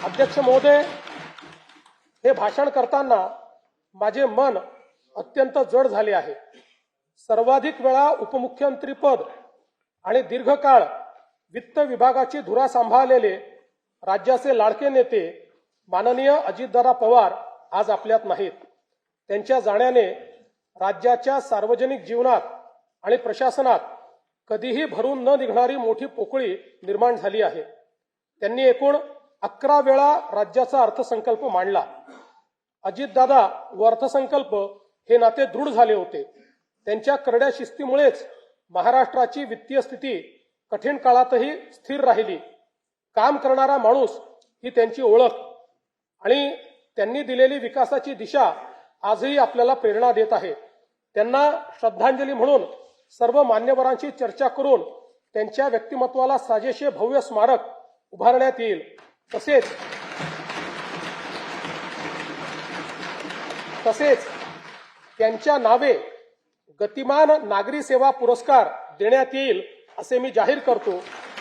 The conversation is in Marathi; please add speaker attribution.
Speaker 1: अध्यक्ष महोदय, हे भाषण करताना माझे मन अत्यंत जड झाले आहे। सर्वाधिक वेळा उपमुख्यमंत्रीपद आणि दीर्घकाळ वित्त विभागाची धुरा सांभाळलेले राज्याचे लाडके नेते माननीय अजितदादा पवार आज आपल्यात नाहीत। त्यांच्या जाण्याने राज्याच्या सार्वजनिक जीवनात आणि प्रशासनात कधीही भरून न निघणारी मोठी पोकळी निर्माण झाली आहे। त्यांनी एकूण 11 वेळा राज्याचा अर्थसंकल्प मांडला। अजितदादा व अर्थसंकल्प हे नाते दृढ झाले होते। त्यांच्या करड्या शिस्तीमुळेच महाराष्ट्राची वित्तीय स्थिती कठीण काळातही स्थिर राहिली। काम करणारा माणूस ही त्यांची ओळख आणि त्यांनी दिलेली विकासाची दिशा आजही आपल्याला प्रेरणा देत आहे। त्यांना श्रद्धांजली म्हणून सर्व मान्यवरांशी चर्चा करून त्यांच्या व्यक्तिमत्वाला साजेसे भव्य स्मारक उभारण्यात येईल। तसेच त्यांच्या नावे गतिमान नागरी सेवा पुरस्कार देण्यात येईल असे मी जाहीर करतो।